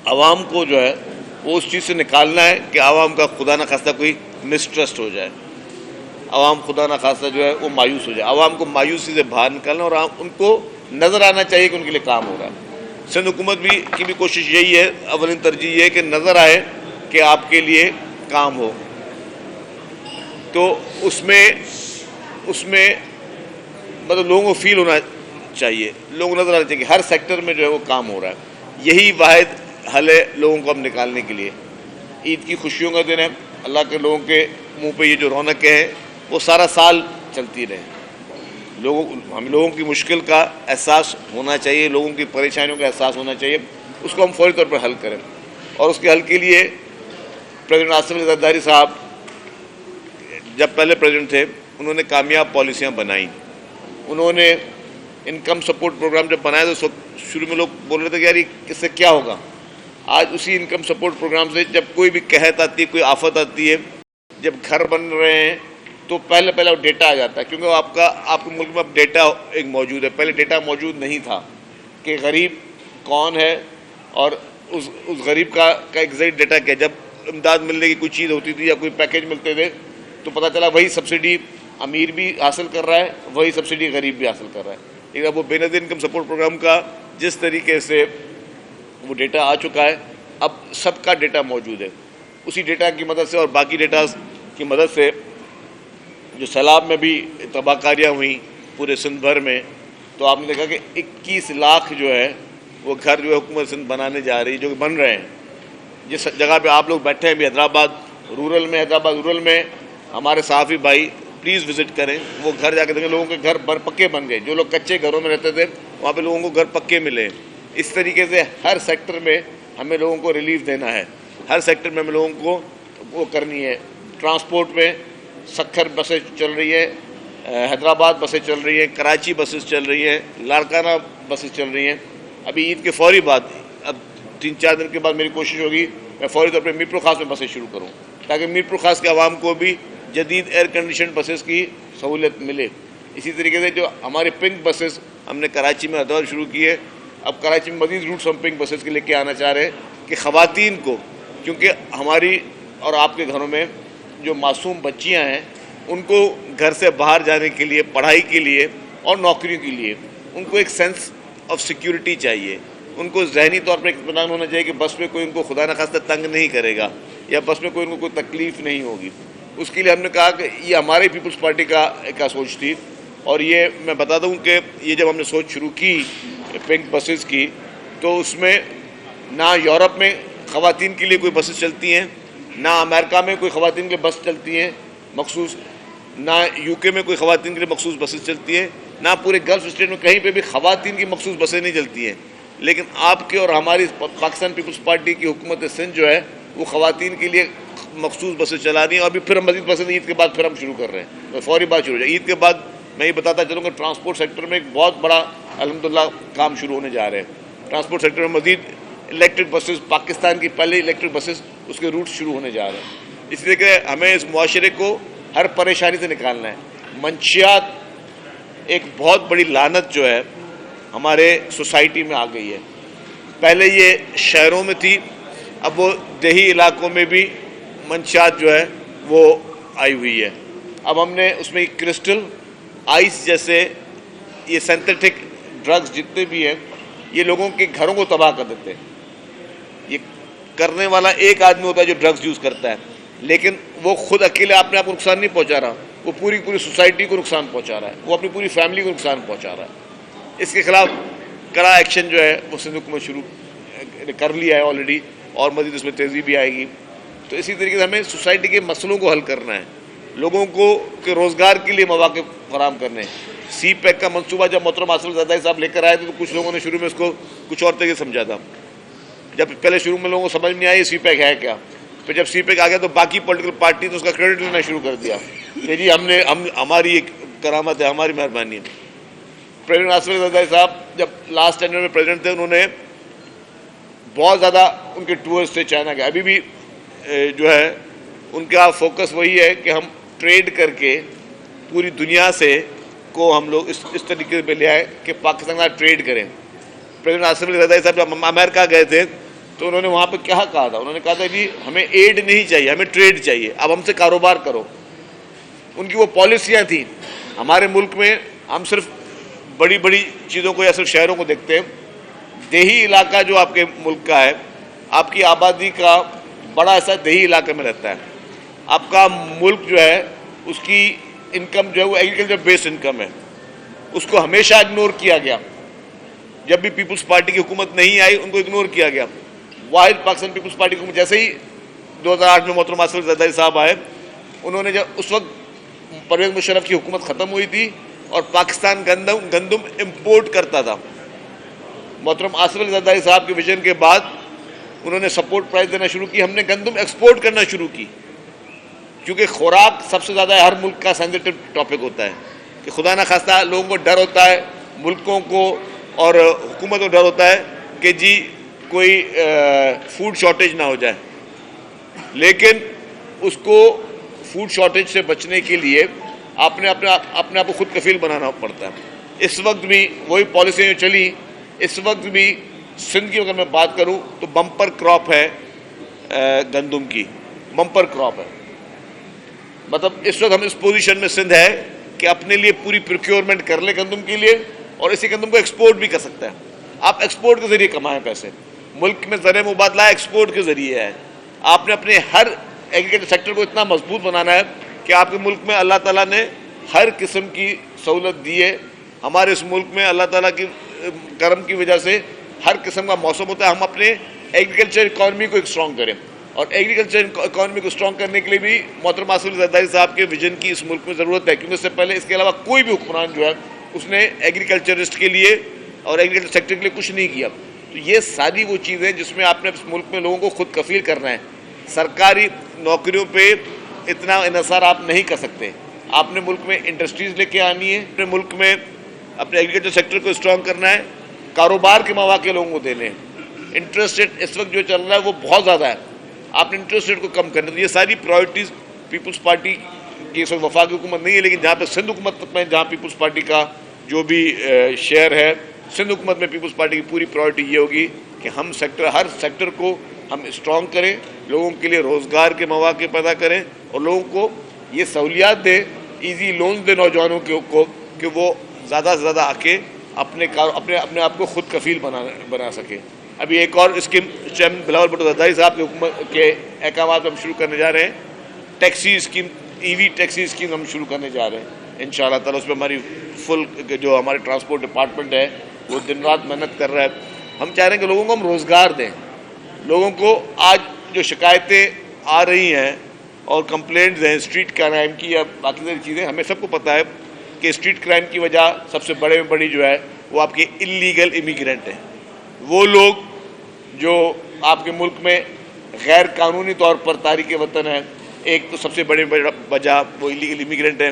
عوام کو جو ہے وہ اس چیز سے نکالنا ہے کہ عوام کا خدا نخواستہ کوئی مسٹرسٹ ہو جائے، عوام خدا نخواستہ جو ہے وہ مایوس ہو جائے، عوام کو مایوسی سے باہر نکالنا، اور ان کو نظر آنا چاہیے کہ ان کے لیے کام ہو رہا ہے۔ سندھ حکومت کی بھی کوشش یہی ہے، اولین ترجیح یہ ہے کہ نظر آئے کہ آپ کے لیے کام ہو، تو اس میں مطلب لوگوں کو فیل ہونا چاہیے، لوگوں کو نظر آنا چاہیے کہ ہر سیکٹر میں جو ہے وہ کام ہو رہا ہے۔ یہی واحد حل ہے لوگوں کو اب نکالنے کے لیے۔ عید کی خوشیوں کا دن ہے، اللہ کے لوگوں کے منہ پہ یہ جو رونقیں ہیں وہ سارا سال چلتی رہے۔ ہم لوگوں کی مشکل کا احساس ہونا چاہیے، لوگوں کی پریشانیوں کا احساس ہونا چاہیے، اس کو ہم فوری طور پر حل کریں، اور اس کے حل کے لیے پریزیڈنٹ آصف علی زرداری صاحب جب پہلے پریزیڈنٹ تھے انہوں نے کامیاب پالیسیاں بنائیں۔ انہوں نے انکم سپورٹ پروگرام جب بنایا تو اس وقت شروع میں لوگ بول رہے تھے کہ یار اس سے کیا ہوگا۔ آج اسی انکم سپورٹ پروگرام سے جب کوئی بھی قحط آتی ہے، کوئی آفت آتی ہے، جب گھر بن رہے ہیں تو پہلے وہ ڈیٹا آ جاتا ہے، کیونکہ آپ کے ملک میں اب ڈیٹا ایک موجود ہے۔ پہلے ڈیٹا موجود نہیں تھا کہ غریب کون ہے، اور اس غریب کا ایگزیکٹ ڈیٹا کیا۔ جب امداد ملنے کی کوئی چیز ہوتی تھی یا کوئی پیکیج ملتے تھے تو پتہ چلا وہی سبسڈی امیر بھی حاصل کر رہا ہے، وہی سبسڈی غریب بھی حاصل کر رہا ہے۔ لیکن اب وہ بے نظیر انکم سپورٹ پروگرام کا جس طریقے سے وہ ڈیٹا آ چکا ہے، اب سب کا ڈیٹا موجود ہے۔ اسی ڈیٹا کی مدد سے اور باقی ڈیٹاز کی مدد سے جو سیلاب میں بھی تباہ کاریاں ہوئیں پورے سندھ بھر میں، تو آپ نے دیکھا کہ 21 لاکھ جو ہے وہ گھر جو ہے حکومت سندھ بنانے جا رہی ہے، جو کہ بن رہے ہیں۔ جس جگہ پہ آپ لوگ بیٹھے ہیں بھی حیدرآباد رورل میں ہمارے صحافی بھائی پلیز وزٹ کریں، وہ گھر جا کے دیکھیں، لوگوں کے گھر پکے بن گئے۔ جو لوگ کچے گھروں میں رہتے تھے وہاں پہ لوگوں کو گھر پکے ملے۔ اس طریقے سے ہر سیکٹر میں ہمیں لوگوں کو ریلیف دینا ہے، ہر سیکٹر میں ہمیں لوگوں کو وہ کرنی ہے۔ ٹرانسپورٹ میں سکھر بسیں چل رہی ہیں، حیدرآباد بسیں چل رہی ہیں، کراچی بسیں چل رہی ہیں، لاڑکانہ بسیں چل رہی ہیں۔ ابھی عید کے فوری بعد، اب 3-4 دن کے بعد میری کوشش ہوگی میں فوری طور پہ میر پور خاص میں بسیں شروع کروں، تاکہ میر پور خاص کے عوام کو بھی جدید ایئر کنڈیشن بسز کی سہولت ملے۔ اسی طریقے سے جو ہمارے پنک بسز ہم نے کراچی میں حیدرآباد شروع کی ہے، اب کراچی میں مزید روٹس ہم پنک بسز کے لے کے آنا چاہ رہے ہیں کہ خواتین کو، کیونکہ ہماری اور آپ کے گھروں میں جو معصوم بچیاں ہیں ان کو گھر سے باہر جانے کے لیے، پڑھائی کے لیے اور نوکریوں کے لیے ان کو ایک سینس آف سیکیورٹی چاہیے، ان کو ذہنی طور پر ایک اطمینان ہونا چاہیے کہ بس میں کوئی ان کو خدا نخواستہ تنگ نہیں کرے گا یا بس میں کوئی ان کو کوئی تکلیف نہیں ہوگی۔ اس کے لیے ہم نے کہا کہ یہ ہمارے پیپلز پارٹی کا سوچ تھی، اور یہ میں بتا دوں کہ یہ جب ہم نے سوچ شروع کی پنک بسز کی، تو اس میں نہ یورپ میں خواتین کے لیے کوئی بسز چلتی ہیں، نہ امریکہ میں کوئی خواتین کے بس چلتی ہیں مخصوص، نہ یو کے میں کوئی خواتین کے لیے مخصوص بسز چلتی ہیں، نہ پورے گلف اسٹیٹ میں کہیں پہ بھی خواتین کی مخصوص بسیں نہیں چلتی ہیں۔ لیکن آپ کے اور ہماری پاکستان پیپلز پارٹی کی حکومت سندھ جو ہے وہ خواتین کے لیے مخصوص بسیں چلا رہی ہیں، اور ابھی پھر ہم مزید بسیں عید کے بعد پھر ہم شروع کر رہے ہیں، تو فوری بات شروع ہو جائے۔ عید کے بعد میں یہ بتاتا چلوں کہ ٹرانسپورٹ سیکٹر میں ایک بہت بڑا الحمدللہ کام شروع ہونے جا رہے ہیں۔ ٹرانسپورٹ سیکٹر میں مزید الیکٹرک بسز، پاکستان کی پہلے الیکٹرک بسز، اس کے روٹ شروع ہونے جا رہے ہیں۔ اس لیے کہ ہمیں اس معاشرے کو ہر پریشانی سے نکالنا ہے۔ منشیات ایک بہت بڑی لعنت جو ہے ہمارے سوسائٹی میں آ گئی ہے۔ پہلے یہ شہروں میں تھی، اب وہ دیہی علاقوں میں بھی منشیات جو ہے وہ آئی ہوئی ہے۔ اب ہم نے اس میں کرسٹل، آئس جیسے یہ سینتھیٹک ڈرگز جتنے بھی ہیں یہ لوگوں کے گھروں کو تباہ کر دیتے ہیں۔ یہ کرنے والا ایک آدمی ہوتا ہے جو ڈرگز یوز کرتا ہے، لیکن وہ خود اکیلے اپنے آپ کو نقصان نہیں پہنچا رہا، وہ پوری سوسائٹی کو نقصان پہنچا رہا ہے، وہ اپنی پوری فیملی کو نقصان پہنچا رہا ہے۔ اس کے خلاف کڑا ایکشن جو ہے وہ سندھ حکومت شروع کر لیا ہے آلریڈی، اور مزید اس میں تیزی بھی آئے گی۔ تو اسی طریقے سے ہمیں سوسائٹی کے مسئلوں کو حل کرنا ہے، لوگوں کو کہ روزگار کے لیے مواقع فراہم کرنے ہیں۔ سی پیک کا منصوبہ جب محترم آصف زرداری صاحب لے کر آئے تھے تو کچھ لوگوں نے شروع میں اس کو کچھ اور طریقے سمجھا تھا، جب پہلے شروع میں لوگوں کو سمجھ نہیں آئی سی پیک ہے کیا، پھر جب سی پیک آ گیا تو باقی پولیٹیکل پارٹی نے اس کا کریڈٹ لینا شروع کر دیا کہ جی ہماری ایک کرامت ہے، ہماری مہربانی ہے۔ پریزیڈنٹ آصف علی زرداری صاحب جب لاسٹ ٹینیور میں پریزیڈنٹ تھے انہوں نے بہت زیادہ ان کے ٹورز تھے چائنا کے، ابھی بھی جو ہے ان کا فوکس وہی ہے کہ ہم ٹریڈ کر کے پوری دنیا سے کو ہم لوگ اس طریقے پہ لے آئے کہ پاکستان کا ٹریڈ کریں۔ پریزیڈنٹ آصف علی زرداری صاحب جب امریکہ گئے تھے تو انہوں نے وہاں پہ کیا کہا تھا؟ انہوں نے کہا تھا جی ہمیں ایڈ نہیں چاہیے، ہمیں ٹریڈ چاہیے، اب ہم سے کاروبار کرو. ان کی وہ پالیسیاں تھیں. ہمارے ملک میں ہم صرف بڑی بڑی چیزوں کو یا صرف شہروں کو دیکھتے ہیں. دیہی علاقہ جو آپ کے ملک کا ہے، آپ کی آبادی کا بڑا حصہ دیہی علاقے میں رہتا ہے. آپ کا ملک جو ہے اس کی انکم جو ہے وہ ایگریکلچر بیسڈ انکم ہے. اس کو ہمیشہ اگنور کیا گیا. جب بھی پیپلز پارٹی کی حکومت نہیں آئی ان کو اگنور کیا گیا. واحد پاکستان پیپلز پارٹی کو جیسے ہی 2008 میں محترم آصف علی زرداری صاحب آئے، انہوں نے جب اس وقت پرویز مشرف کی حکومت ختم ہوئی تھی اور پاکستان گندم امپورٹ کرتا تھا. محترم آصف علی زرداری صاحب کے ویژن کے بعد انہوں نے سپورٹ پرائز دینا شروع کی. ہم نے گندم ایکسپورٹ کرنا شروع کی، کیونکہ خوراک سب سے زیادہ ہر ملک کا سینسیٹیو ٹاپک ہوتا ہے کہ خدا نہ خواستہ لوگوں کو ڈر ہوتا ہے، ملکوں کو اور حکومت کو ڈر ہوتا ہے کہ جی کوئی فوڈ شارٹیج نہ ہو جائے. لیکن اس کو فوڈ شارٹیج سے بچنے کے لیے آپ نے اپنے آپ کو خود کفیل بنانا پڑتا ہے. اس وقت بھی وہی پالیسیاں جو چلی، اس وقت بھی سندھ کی اگر میں بات کروں تو بمپر کراپ ہے گندم کی، بمپر کراپ ہے. مطلب اس وقت ہم اس پوزیشن میں سندھ ہے کہ اپنے لیے پوری پروکیورمنٹ کر لے گندم کے لیے اور اسی گندم کو ایکسپورٹ بھی کر سکتا ہے. آپ ایکسپورٹ کے ذریعے کمائیں پیسے. ملک میں زر مبادلہ ایکسپورٹ کے ذریعے ہے. آپ نے اپنے ہر ایگریکلچر سیکٹر کو اتنا مضبوط بنانا ہے کہ آپ کے ملک میں اللہ تعالیٰ نے ہر قسم کی سہولت دی ہے. ہمارے اس ملک میں اللہ تعالیٰ کی کرم کی وجہ سے ہر قسم کا موسم ہوتا ہے. ہم اپنے ایگریکلچر اکانومی کو اسٹرانگ کریں، اور ایگریکلچر اکانومی کو اسٹرانگ کرنے کے لیے بھی محترم آصف علی زرداری صاحب کے ویژن کی اس ملک میں ضرورت ہے. کیونکہ اس سے پہلے اس کے علاوہ کوئی بھی حکمران جو ہے اس نے ایگریکلچرسٹ کے لیے اور ایگریکلچر سیکٹر کے لیے کچھ نہیں کیا. تو یہ ساری وہ چیزیں جس میں آپ نے اس ملک میں لوگوں کو خود کفیل کرنا ہے. سرکاری نوکریوں پہ اتنا انحصار آپ نہیں کر سکتے. آپ نے ملک میں انڈسٹریز لے کے آنی ہے، اپنے ملک میں اپنے ایگریکلچر سیکٹر کو اسٹرانگ کرنا ہے، کاروبار کے مواقع لوگوں کو دینے ہیں. انٹرسٹ ریٹ اس وقت جو چل رہا ہے وہ بہت زیادہ ہے، آپ نے انٹرسٹ ریٹ کو کم کرنا. تو یہ ساری پرائورٹیز پیپلز پارٹی کی اس وقت وفاقی حکومت نہیں ہے، لیکن جہاں پہ سندھ حکومت میں جہاں پیپلز پارٹی کا جو بھی شیئر ہے، سندھ حکومت میں پیپلز پارٹی کی پوری پرائورٹی یہ ہوگی کہ ہم ہر سیکٹر کو ہم اسٹرانگ کریں، لوگوں کے لیے روزگار کے مواقع پیدا کریں اور لوگوں کو یہ سہولیات دیں، ایزی لونز دیں نوجوانوں کو کہ وہ زیادہ سے زیادہ آ کے اپنے آپ کو خود کفیل بنا سکے. ابھی ایک اور اسکیم چیئرمین بلاول بھٹو زرداری صاحب کی حکومت کے احکامات ہم شروع کرنے جا رہے ہیں. ٹیکسی اسکیم، ای وی ٹیکسی اسکیم ہم شروع کرنے جا رہے ہیں انشاءاللہ تعالیٰ. اس پہ ہماری فل جو ہمارے ٹرانسپورٹ ڈپارٹمنٹ ہے وہ دن رات محنت کر رہا ہے. ہم چاہ رہے ہیں کہ لوگوں کو ہم روزگار دیں. لوگوں کو آج جو شکایتیں آ رہی ہیں اور کمپلینٹس ہیں اسٹریٹ کرائم کی یا باقی ساری چیزیں، ہمیں سب کو پتہ ہے کہ اسٹریٹ کرائم کی وجہ سب سے بڑی جو ہے وہ آپ کے انلیگل امیگرینٹ ہیں. وہ لوگ جو آپ کے ملک میں غیر قانونی طور پر تارک وطن ہیں. ایک تو سب سے بڑی وجہ وہ انلیگل امیگرینٹ ہیں.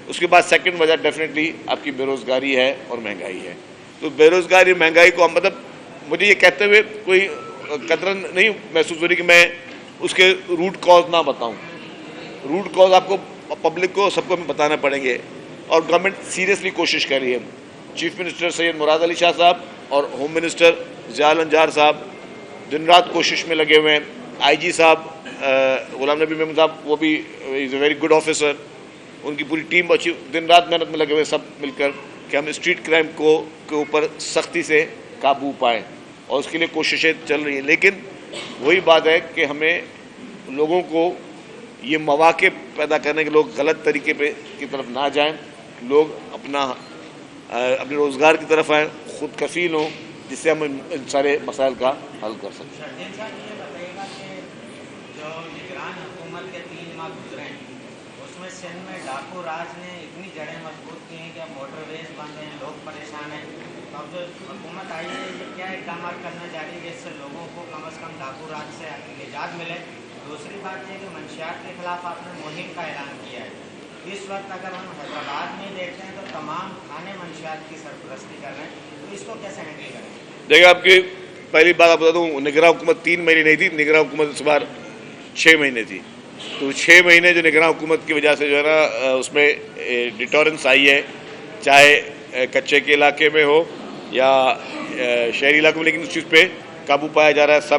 اس کے بعد سیکنڈ وجہ ڈیفینیٹلی آپ کی بے روزگاری ہے اور مہنگائی ہے. تو بے روزگاری مہنگائی کو ہم مطلب مجھے یہ کہتے ہوئے کوئی قدر نہیں محسوس ہو رہی کہ میں اس کے روٹ کاز نہ بتاؤں. روٹ کاز آپ کو پبلک کو سب کو بتانا پڑیں گے اور گورنمنٹ سیریسلی کوشش کر رہی ہے. چیف منسٹر سید مراد علی شاہ صاحب اور ہوم منسٹر ضیاء الانجار صاحب دن رات کوشش میں لگے ہوئے ہیں. آئی جی صاحب غلام نبی محمد صاحب وہ بھی از اے ویری گڈ آفیسر، ان کی پوری ٹیم اچھی دن رات محنت میں لگے ہوئے سب مل کر کہ ہم اسٹریٹ کرائم کے اوپر سختی سے قابو پائیں اور اس کے لیے کوششیں چل رہی ہیں. لیکن وہی بات ہے کہ ہمیں لوگوں کو یہ مواقع پیدا کرنے کے لوگ غلط طریقے کی طرف نہ جائیں، لوگ اپنے روزگار کی طرف آئیں، خود کفیل ہوں، جس سے ہم ان سارے مسائل کا حل کر سکیں. سندھ میں ڈاکو راج نے اتنی جڑیں مضبوط کی ہیں کہ اب موٹر ویز بند ہیں، لوگ پریشان ہیں. اب جو حکومت آئی ہے یہ کیا اقدامات کرنا چاہ رہی ہے جس سے لوگوں کو کم از کم ڈاکو راج سے نجات ملے؟ دوسری بات یہ کہ منشیات کے خلاف آپ نے مہم کا اعلان کیا ہے. اس وقت اگر ہم حیدرآباد میں دیکھتے ہیں تو تمام تھانے منشیات کی سرپرستی کر رہے ہیں، تو اس کو کیسے ہینڈل کریں؟ دیکھیں آپ کی پہلی بات آپ بتا دوں، نگراں حکومت 3 مہینے نہیں تھی، نگراں حکومت اس بار 6 مہینے تھی. تو 6 مہینے جو نگراں حکومت کی وجہ سے جو ہے نا اس میں ڈیٹورنس آئی ہے، چاہے کچے کے علاقے میں ہو یا شہری علاقوں میں، لیکن اس چیز پہ قابو پایا جا رہا ہے. سب